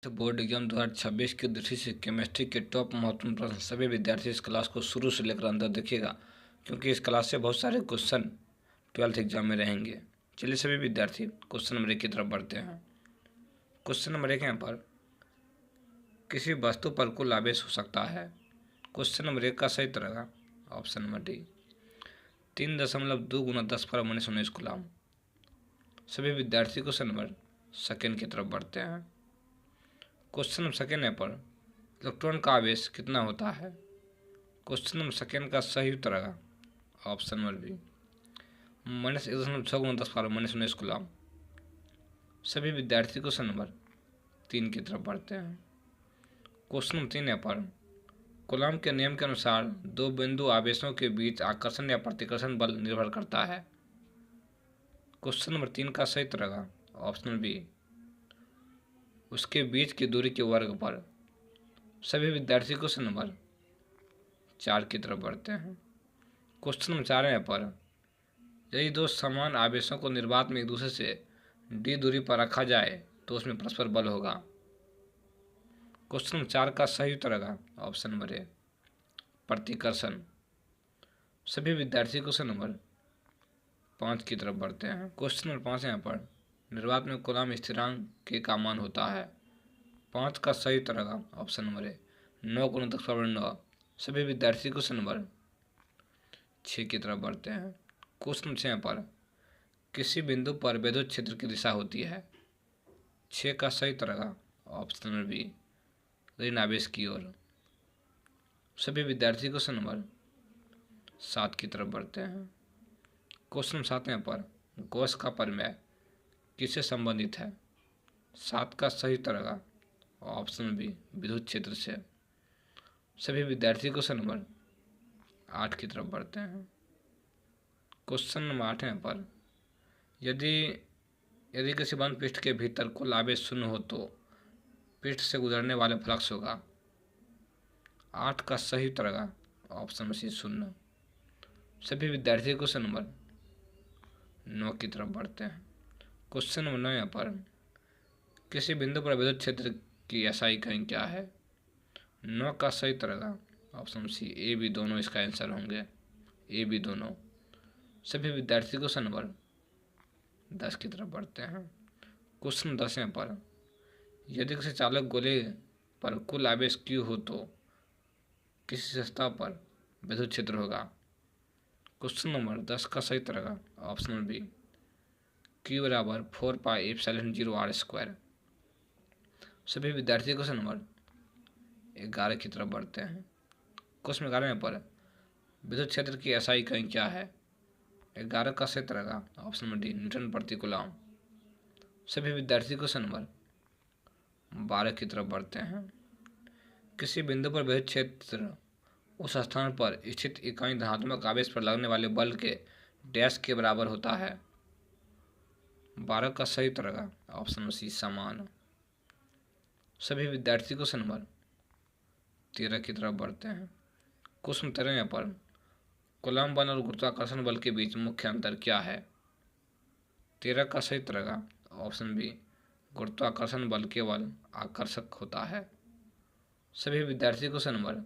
Board exam 2026 की दृष्टि से केमिस्ट्री के टॉप महत्वपूर्ण प्रश्न सभी विद्यार्थी इस क्लास को शुरू से लेकर अंत देखिएगा, क्योंकि इस क्लास से बहुत सारे क्वेश्चन 12th एग्जाम में रहेंगे। चलिए सभी विद्यार्थी क्वेश्चन नंबर 1 की तरफ बढ़ते हैं। क्वेश्चन नंबर 1 यहाँ पर, किसी वस्तु पर कुल आवेश हो सकता है। क्वेश्चन नंबर 1 का सही उत्तर होगा ऑप्शन नंबर डी, 3.2 × 10⁻19 कूलम। सभी विद्यार्थी क्वेश्चन नंबर सेकेंड की तरफ बढ़ते हैं। क्वेश्चन नंबर सेकेंड है पर, इलेक्ट्रॉन का आवेश कितना होता है। क्वेश्चन नंबर सेकेंड का सही उत्तर होगा ऑप्शन नंबर बी, -1.6 × 10⁻19 कूलम। सभी विद्यार्थी क्वेश्चन नंबर 3 की तरफ बढ़ते हैं। क्वेश्चन नंबर 3 है पर, कूलम के नियम के अनुसार दो बिंदु आवेशों के बीच आकर्षण या प्रतिकर्षण बल निर्भर करता है। क्वेश्चन नंबर 3 का सही उत्तर होगा ऑप्शन नंबर बी, उसके बीच की दूरी के वर्ग पर। सभी विद्यार्थी क्वेश्चन नंबर 4 की तरफ बढ़ते हैं। क्वेश्चन नंबर 4 है पर, यदि दो समान आवेशों को निर्वात में एक दूसरे से d दूरी पर रखा जाए तो उसमें परस्पर बल होगा। क्वेश्चन नंबर 4 का सही उत्तर होगा ऑप्शन नंबर ए, प्रतिकर्षण। सभी विद्यार्थी क्वेश्चन नंबर 5 की तरफ बढ़ते हैं। क्वेश्चन नंबर 5 यहाँ पर, निर्वात में कूलम स्थिरांक के का मान होता है। 5 का सही उत्तर होगा ऑप्शन नंबर ए, 9 × 10⁻9। सभी विद्यार्थी क्वेश्चन नंबर 6 की तरफ बढ़ते हैं। क्वेश्चन 6 पर, किसी बिंदु पर विद्युत क्षेत्र की दिशा होती है। 6 का सही उत्तर होगा ऑप्शन नंबर बी, ऋण आवेश की ओर। सभी विद्यार्थी क्वेश्चन नंबर 7 की तरफ बढ़ते हैं। क्वेश्चन 7 पर, गॉस का प्रमेय किससे संबंधित है। 7 का सही उत्तर होगा ऑप्शन बी, विद्युत क्षेत्र से। सभी विद्यार्थी क्वेश्चन नंबर 8 की तरफ बढ़ते हैं। क्वेश्चन नंबर 8 पर, यदि किसी बंद पृष्ठ के भीतर कुल आवेश शून्य हो तो पृष्ठ से गुजरने वाले फ्लक्स होगा। 8 का सही उत्तर होगा ऑप्शन नंबर सी, 0। सभी विद्यार्थी क्वेश्चन नंबर 9 की तरफ बढ़ते हैं। क्वेश्चन नंबर 9 पर, किसी बिंदु पर विद्युत क्षेत्र की SI इकाई क्या है। 9 का सही उत्तर होगा ऑप्शन सी, ए बी दोनों इसका आंसर होंगे, ए बी दोनों। सभी विद्यार्थी क्वेश्चन नंबर 10 की तरफ बढ़ते हैं। क्वेश्चन 10 पर, यदि किसी चालक गोले पर कुल आवेश Q हो तो किसी सतह पर विद्युत क्षेत्र होगा। क्वेश्चन नंबर 10 का सही उत्तर होगा option number B, Q = 4πε0r²। सभी विद्यार्थी क्वेश्चन नंबर 11 की तरफ बढ़ते हैं। क्वेश्चन 11 पर, विद्युत क्षेत्र की SI इकाई क्या है। 11 का सही उत्तर होगा ऑप्शन नंबर डी, न्यूटन प्रति कूलम। सभी विद्यार्थी क्वेश्चन नंबर 12 की तरफ बढ़ते हैं। किसी बिंदु पर विद्युत क्षेत्र उस स्थान पर स्थित इकाई धनात्मक आवेश पर लगने वाले बल के डैश के बराबर होता है। 12 का सही उत्तर होगा ऑप्शन नंबर सी, समान। सभी विद्यार्थी क्वेश्चन नंबर 13 की तरफ बढ़ते हैं। क्वेश्चन 13 पर, कूलम बल और गुरुत्वाकर्षण बल के बीच मुख्य अंतर क्या है। 13 का सही उत्तर होगा ऑप्शन बी, गुरुत्वाकर्षण बल केवल आकर्षक होता है। सभी विद्यार्थी क्वेश्चन नंबर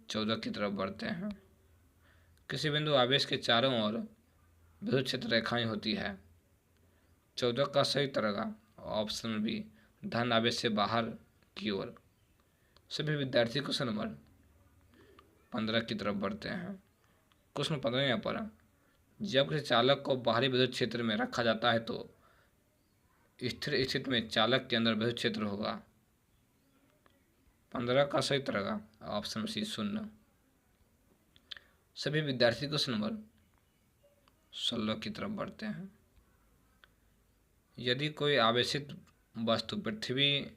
14 की तरफ बढ़ते हैं। किसी बिंदु आवेश के चारों ओर विद्युत क्षेत्र रेखाएं होती है। 14 का सही उत्तर होगा ऑप्शन बी, धन आवेश से बाहर की ओर। सभी विद्यार्थी क्वेश्चन नंबर 15 की तरफ बढ़ते हैं। क्वेश्चन 15 पर, जब किसी चालक को बाहरी विद्युत क्षेत्र में रखा जाता है तो स्थिर स्थिति में चालक के अंदर विद्युत क्षेत्र होगा। 15 का सही उत्तर होगा ऑप्शन सी, 0। सभी विद्यार्थी क्वेश्चन नंबर 16 की तरफ बढ़ते हैं। यदि कोई आवेशित वस्तु पृथ्वी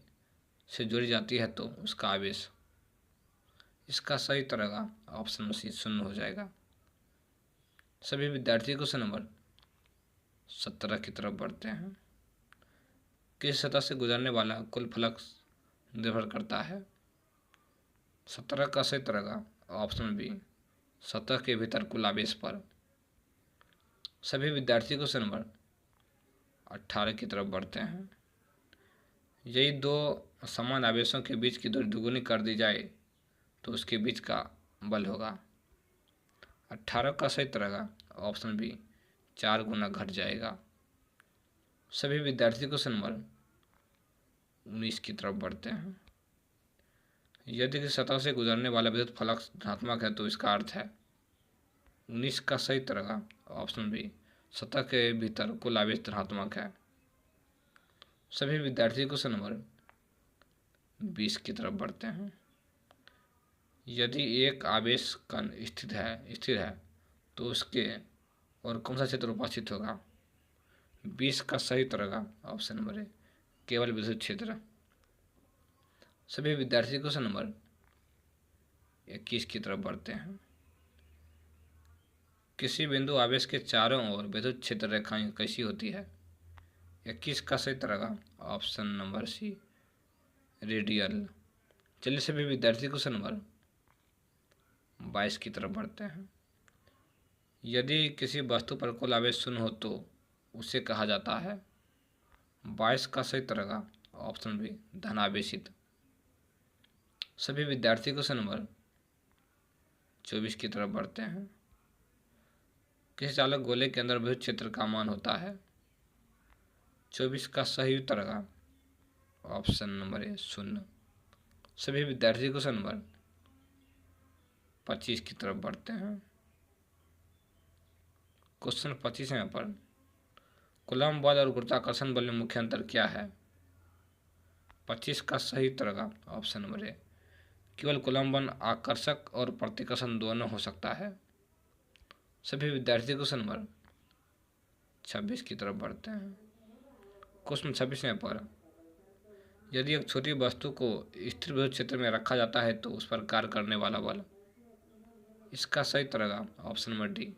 से जुड़ी जाती है तो उसका आवेश, इसका सही उत्तर होगा ऑप्शन नंबर सी, 0 हो जाएगा। सभी विद्यार्थी क्वेश्चन नंबर 17 की तरफ बढ़ते हैं। किस सतह से गुजरने वाला कुल फ्लक्स निर्भर करता है। 17 का सही उत्तर होगा ऑप्शन बी, सतह के भीतर कुल आवेश पर। सभी विद्यार्थी क्वेश्चन नंबर 18 की तरफ बढ़ते हैं। यदि दो समान आवेशों के बीच की दूरी दुगुनी कर दी जाए तो उसके बीच का बल होगा। 18 का सही रहेगा ऑप्शन बी, 4 गुना घट जाएगा। सभी विद्यार्थी क्वेश्चन नंबर 19 की तरफ बढ़ते हैं। यदि किसी सतह से गुजरने वाला विद्युत फ्लक्स धनात्मक है तो इसका अर्थ है। 19 का सही रहेगा ऑप्शन बी, सतह के भीतर कुल आवेश धनात्मक है। सभी विद्यार्थी क्वेश्चन नंबर 20 की तरफ बढ़ते हैं। यदि एक आवेश कण स्थिर है तो उसके और कौन सा क्षेत्र उपस्थित होगा। 20 का सही रहेगा ऑप्शन नंबर ए, केवल विद्युत क्षेत्र। सभी विद्यार्थी क्वेश्चन नंबर 21 की तरफ बढ़ते हैं। किसी बिंदु आवेश के चारों ओर विद्युत क्षेत्र रेखाएं कैसी होती है। 21 का सही रहेगा ऑप्शन नंबर सी, रेडियल। चलिए सभी विद्यार्थी क्वेश्चन नंबर 22 की तरफ बढ़ते हैं। यदि किसी वस्तु पर कुल आवेश शून्य हो तो उसे कहा जाता है। 22 का सही रहेगा ऑप्शन बी, धनावेशित। सभी विद्यार्थी क्वेश्चन नंबर 24 की तरफ बढ़ते हैं। किसी चालक गोले के अंदर विद्युत क्षेत्र का मान होता है। 24 का सही रहेगा ऑप्शन नंबर ए, 0। सभी विद्यार्थी क्वेश्चन नंबर 25 की तरफ बढ़ते हैं। क्वेश्चन 25 है पर कूलम्ब बल और गुरुत्वाकर्षण बल में मुख्य अंतर क्या है। 25 का सही रहेगा ऑप्शन नंबर ए, केवल कूलम्ब बल आकर्षक और प्रतिकर्षण दोनों हो सकता है। सभी विद्यार्थी क्वेश्चन नंबर 26 की तरफ बढ़ते हैं। क्वेश्चन 26 पर यदि एक छोटी वस्तु को स्थिर विद्युत क्षेत्र में रखा जाता है तो उस पर कार्य करने वाला बल। इसका सही रहेगा ऑप्शन नंबर डी,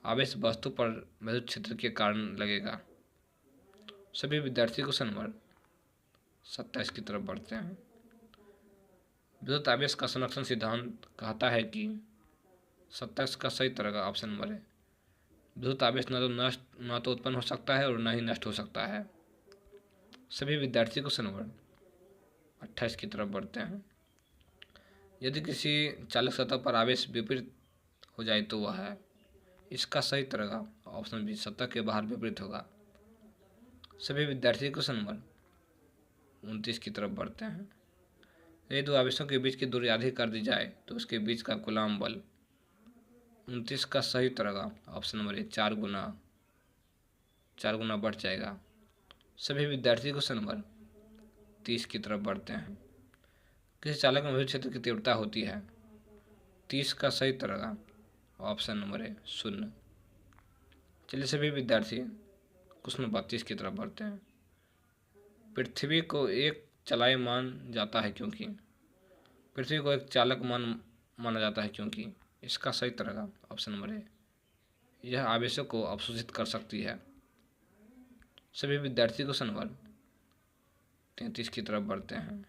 आवेश वस्तु पर विद्युत क्षेत्र के कारण लगेगा। सभी विद्यार्थी क्वेश्चन नंबर 27 की तरफ बढ़ते हैं। विद्युत आवेश का संरक्षण सिद्धांत कहता है कि। 27 का सही रहेगा ऑप्शन नंबर है, विद्युत आवेश न तो उत्पन्न हो सकता है और न ही नष्ट हो सकता है। सभी विद्यार्थी क्वेश्चन नंबर 28 की तरफ बढ़ते हैं। यदि किसी चालक सतह पर आवेश विपरीत हो जाए तो वह है। इसका सही रहेगा ऑप्शन बी, सतह के बाहर विपरीत होगा। सभी विद्यार्थी क्वेश्चन नंबर 29 की तरफ बढ़ते हैं। यदि दो आवेशों के बीच की दूरी आधी कर दी जाए तो उसके बीच का कूलम्ब बल। 29 का सही रहेगा ऑप्शन नंबर ए, 4 गुना बढ़ जाएगा। सभी विद्यार्थी क्वेश्चन नंबर 30 की तरफ बढ़ते हैं। किसी चालक में विद्युत क्षेत्र की तीव्रता होती है। 30 का सही रहेगा ऑप्शन नंबर ए, 0। चलिए सभी विद्यार्थी क्वेश्चन 32 की तरफ बढ़ते हैं। पृथ्वी को एक चलायमान माना जाता है क्योंकि। पृथ्वी को एक चालक माना जाता है क्योंकि। इसका सही रहेगा ऑप्शन नंबर ए, यह आवेशों को अवशोषित कर सकती है। सभी विद्यार्थी क्वेश्चन नंबर 33 की तरफ बढ़ते हैं।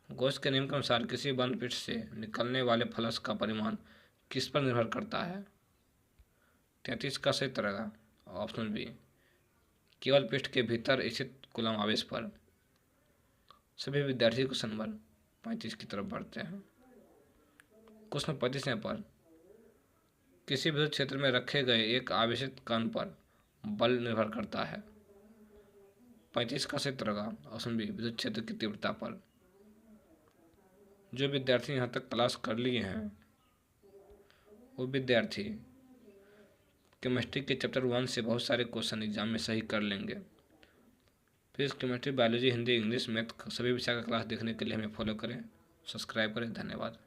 गॉस के नियम के अनुसार किसी बंद पृष्ठ से निकलने वाले फ्लक्स का परिमाण किस पर निर्भर करता है। 33 का सही रहेगा ऑप्शन बी, केवल पृष्ठ के भीतर स्थित कूलम्ब आवेश पर। सभी विद्यार्थी क्वेश्चन नंबर 35 की तरफ बढ़ते हैं। क्वेश्चन 35 पर किसी विद्युत क्षेत्र में रखे गए एक आवेशित कण पर बल निर्भर करता है। 35 का सही रहेगा ऑप्शन बी, विद्युत क्षेत्र की तीव्रता पर। जो विद्यार्थी यहाँ तक क्लास कर लिए हैं वो विद्यार्थी केमिस्ट्री के चैप्टर 1 से बहुत सारे क्वेश्चन एग्जाम में सही कर लेंगे। फिर chemistry, biology, Hindi, English, math सभी विषय का क्लास देखने के लिए हमें फॉलो करें, सब्सक्राइब करें। धन्यवाद।